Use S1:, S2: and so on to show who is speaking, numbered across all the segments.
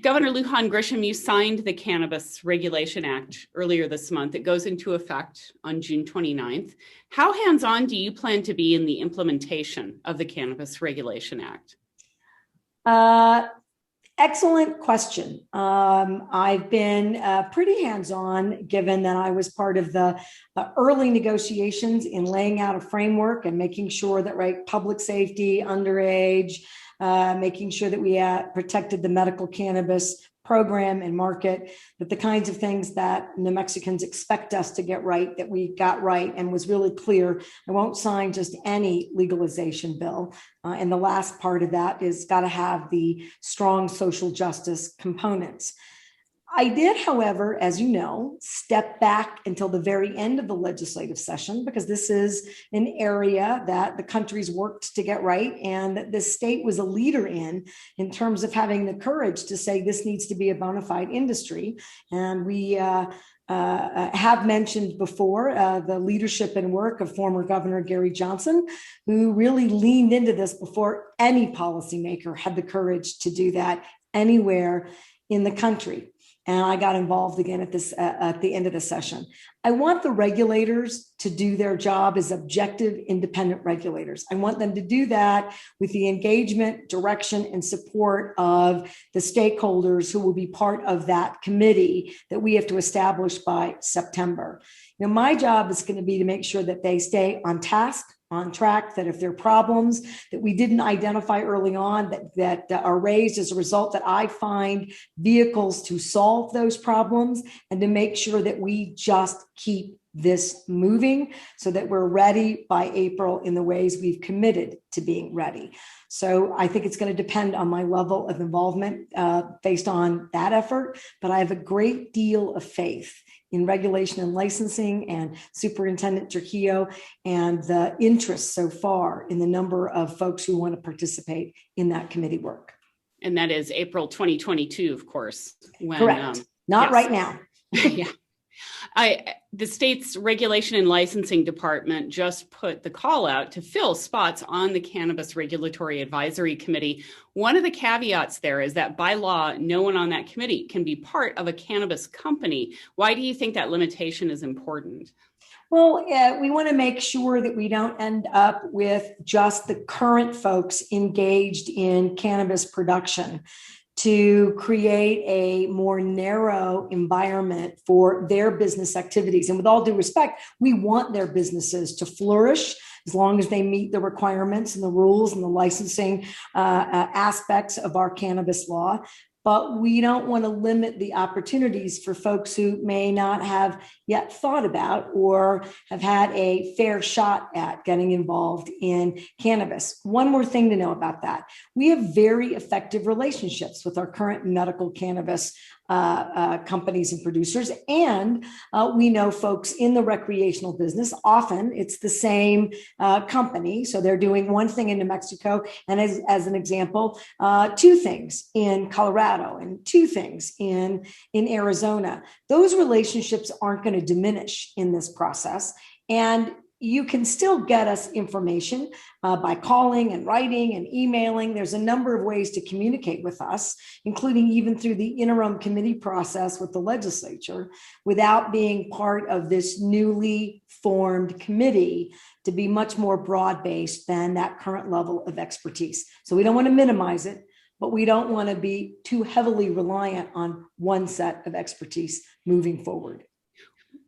S1: Governor Lujan Grisham, you signed the Cannabis Regulation Act earlier this month. It goes into effect on June 29th. How hands-on do you plan to be in the implementation of the Cannabis Regulation Act?
S2: Excellent question. I've been pretty hands-on, given that I was part of the early negotiations in laying out a framework and making sure that, right, public safety, underage, making sure that we protected the medical cannabis program and market, that the kinds of things that New Mexicans expect us to get right, that we got right, and was really clear. I won't sign just any legalization bill. And the last part of that is got to have the strong social justice components. I did, however, as you know, step back until the very end of the legislative session, because this is an area that the country's worked to get right, and that the state was a leader in terms of having the courage to say this needs to be a bona fide industry. And we have mentioned before the leadership and work of former Governor Gary Johnson, who really leaned into this before any policymaker had the courage to do that anywhere in the country. And I got involved again at the end of the session. I want the regulators to do their job as objective, independent regulators. I want them to do that with the engagement, direction, and support of the stakeholders who will be part of that committee that we have to establish by September. My job is going to be to make sure that they stay on task, on track, that if there are problems that we didn't identify early on that are raised as a result, that I find vehicles to solve those problems, and to make sure that we just keep this moving so that we're ready by April in the ways we've committed to being ready. So I think it's going to depend on my level of involvement based on that effort, but I have a great deal of faith in regulation and licensing and Superintendent Trujillo, and the interest so far in the number of folks who want to participate in that committee work.
S1: And that is April 2022, of course.
S2: Correct. Not yes. Right now.
S1: Yeah. The state's regulation and licensing department just put the call out to fill spots on the Cannabis Regulatory Advisory Committee. One of the caveats there is that by law, no one on that committee can be part of a cannabis company. Why do you think that limitation is important?
S2: Well, we want to make sure that we don't end up with just the current folks engaged in cannabis production, to create a more narrow environment for their business activities. And with all due respect, we want their businesses to flourish as long as they meet the requirements and the rules and the licensing aspects of our cannabis law. But we don't want to limit the opportunities for folks who may not have yet thought about or have had a fair shot at getting involved in cannabis. One more thing to know about that. We have very effective relationships with our current medical cannabis companies and producers. And we know folks in the recreational business. Often it's the same company. So they're doing one thing in New Mexico, and as an example, two things in Colorado and two things in Arizona. Those relationships aren't going to diminish in this process. And you can still get us information by calling and writing and emailing. There's a number of ways to communicate with us, including even through the interim committee process with the legislature, without being part of this newly formed committee to be much more broad-based than that current level of expertise. So we don't want to minimize it, but we don't want to be too heavily reliant on one set of expertise moving forward.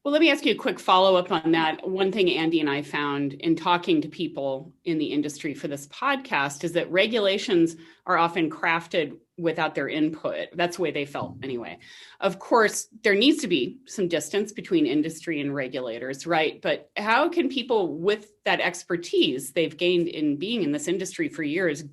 S1: Well, let me ask you a quick follow-up on that. One thing Andy and I found in talking to people in the industry for this podcast is that regulations are often crafted without their input. That's the way they felt anyway. Of course, there needs to be some distance between industry and regulators, right? But how can people with that expertise they've gained in being in this industry for years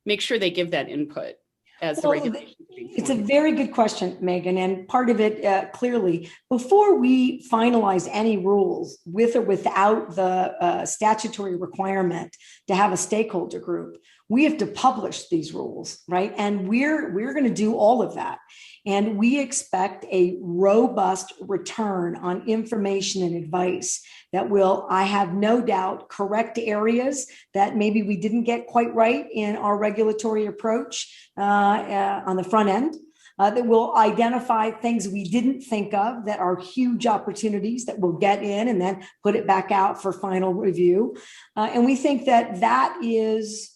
S1: make sure they give that input?
S2: It's a very good question, Megan. And part of it, clearly, before we finalize any rules with or without the statutory requirement to have a stakeholder group, we have to publish these rules, right? And we're going to do all of that. And we expect a robust return on information and advice that will, I have no doubt, correct areas that maybe we didn't get quite right in our regulatory approach on the front end. that will identify things we didn't think of that are huge opportunities that we'll get in and then put it back out for final review. And we think that that is,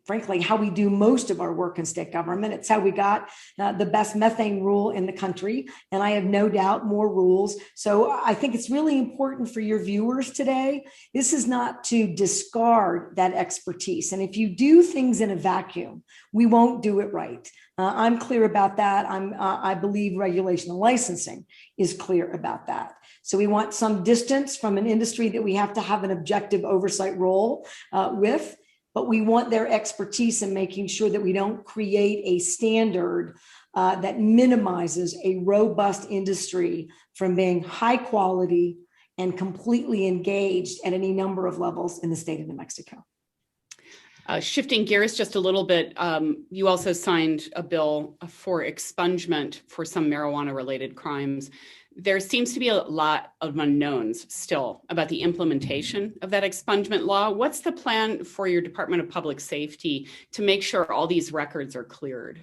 S2: frankly, how we do most of our work in state government. It's how we got the best methane rule in the country. And I have no doubt more rules. So I think it's really important for your viewers today. This is not to discard that expertise. And if you do things in a vacuum, we won't do it right. I'm clear about that. I believe regulation and licensing is clear about that. So we want some distance from an industry that we have to have an objective oversight role with. But we want their expertise in making sure that we don't create a standard that minimizes a robust industry from being high quality and completely engaged at any number of levels in the state of New Mexico.
S1: Shifting gears just a little bit, you also signed a bill for expungement for some marijuana-related crimes. There seems to be a lot of unknowns still about the implementation of that expungement law. What's the plan for your Department of Public Safety to make sure all these records are cleared?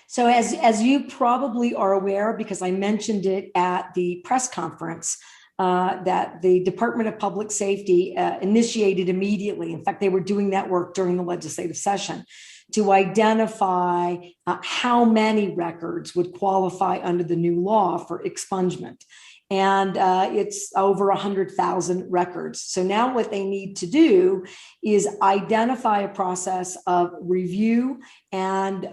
S2: So as you probably are aware, because I mentioned it at the press conference, that the Department of Public Safety initiated immediately. In fact, they were doing that work during the legislative session to identify how many records would qualify under the new law for expungement. And it's over 100,000 records. So now what they need to do is identify a process of review and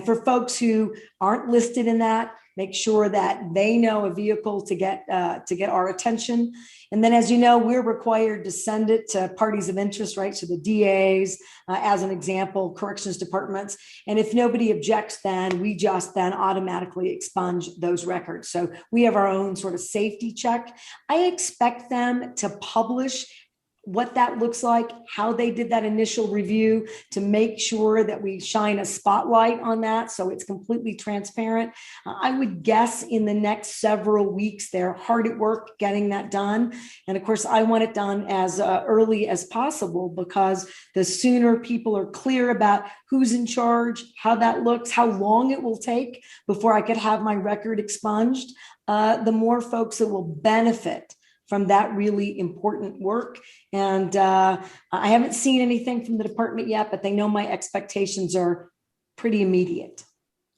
S2: for folks who aren't listed in that, make sure that they know a vehicle to get our attention. And then, as you know, we're required to send it to parties of interest, right? So the DAs, as an example, corrections departments. And if nobody objects, then we just then automatically expunge those records. So we have our own sort of safety check. I expect them to publish what that looks like, how they did that initial review to make sure that we shine a spotlight on that so it's completely transparent. I would guess in the next several weeks, they're hard at work getting that done. And of course, I want it done as early as possible because the sooner people are clear about who's in charge, how that looks, how long it will take before I could have my record expunged, the more folks that will benefit from that really important work. And I haven't seen anything from the department yet, but they know my expectations are pretty immediate.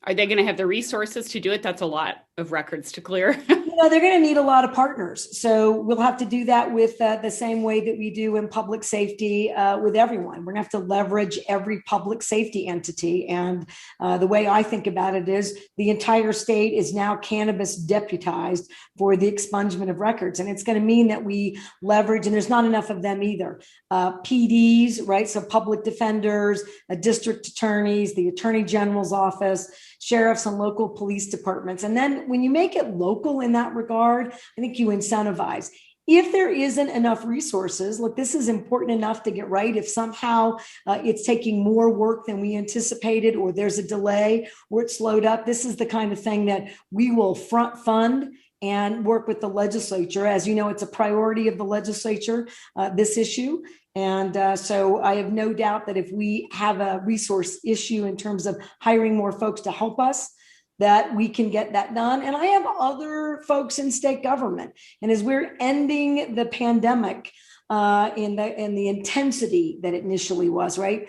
S1: Are they going to have the resources to do it? That's a lot of records to clear.
S2: They're going to need a lot of partners. So we'll have to do that with the same way that we do in public safety with everyone. We're going to have to leverage every public safety entity. And the way I think about it is the entire state is now cannabis deputized for the expungement of records. And it's going to mean that we leverage, and there's not enough of them either, PDs, right? So public defenders, district attorneys, the attorney general's office, sheriffs and local police departments. And then when you make it local in that regard, I think you incentivize. If there isn't enough resources, look, this is important enough to get right. If somehow it's taking more work than we anticipated, or there's a delay, or it's slowed up, this is the kind of thing that we will front fund and work with the legislature. As you know, it's a priority of the legislature, this issue. And so I have no doubt that if we have a resource issue in terms of hiring more folks to help us, that we can get that done. And I have other folks in state government. And as we're ending the pandemic, in the intensity that it initially was, right?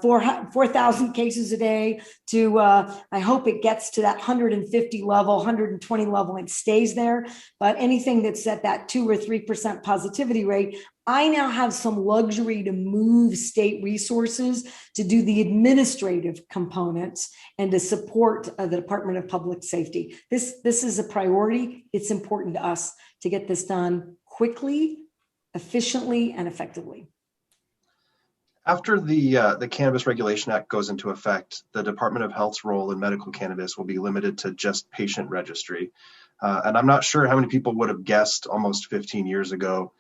S2: 4,000 cases a day to, I hope it gets to that 150 level, 120 level and stays there. But anything that's at that 2 or 3% positivity rate, I now have some luxury to move state resources to do the administrative components and to support the Department of Public Safety. This is a priority. It's important to us to get this done quickly, efficiently, and effectively.
S3: After the Cannabis Regulation Act goes into effect, the Department of Health's role in medical cannabis will be limited to just patient registry. And I'm not sure how many people would have guessed almost 15 years ago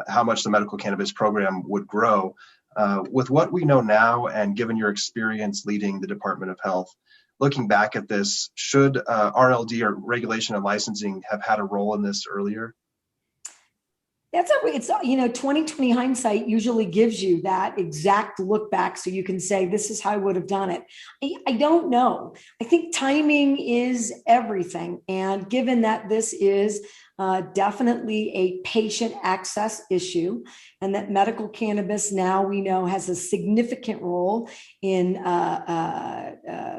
S3: how much the medical cannabis program would grow. With what we know now, and given your experience leading the Department of Health, looking back at this, should RLD or regulation and licensing have had a role in this earlier?
S2: It's, 2020 hindsight usually gives you that exact look back so you can say, this is how I would have done it. I don't know. I think timing is everything. And given that this is definitely a patient access issue, and that medical cannabis now we know has a significant role in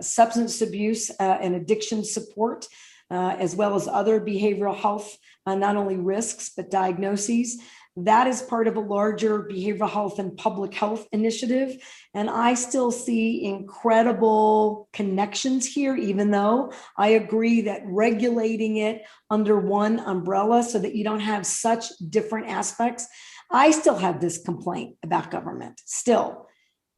S2: substance abuse and addiction support, as well as other behavioral health, not only risks, but diagnoses. That is part of a larger behavioral health and public health initiative. And I still see incredible connections here, even though I agree that regulating it under one umbrella so that you don't have such different aspects. I still have this complaint about government. Still,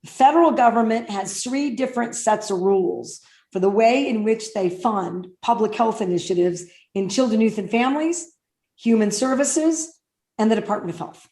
S2: the federal government has 3 different sets of rules for the way in which they fund public health initiatives in children, youth, and families, human services, and the Department of Health.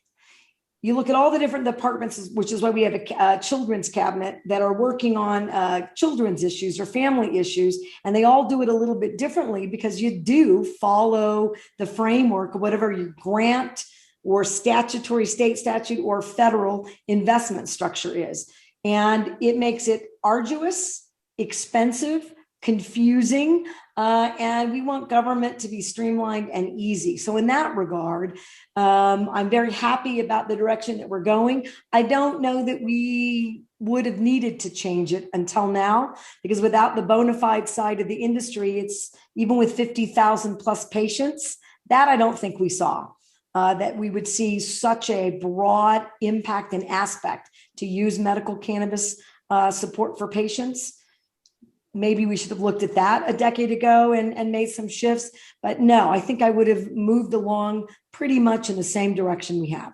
S2: You look at all the different departments, which is why we have a children's cabinet that are working on children's issues or family issues, and they all do it a little bit differently because you do follow the framework of whatever your grant or statutory state statute or federal investment structure is. And it makes it arduous, expensive, confusing, and we want government to be streamlined and easy. So in that regard, I'm very happy about the direction that we're going. I don't know that we would have needed to change it until now, because without the bona fide side of the industry, it's even with 50,000 plus patients, that I don't think we saw. That we would see such a broad impact and aspect to use medical cannabis support for patients. Maybe we should have looked at that a decade ago and made some shifts. But no, I think I would have moved along pretty much in the same direction we have.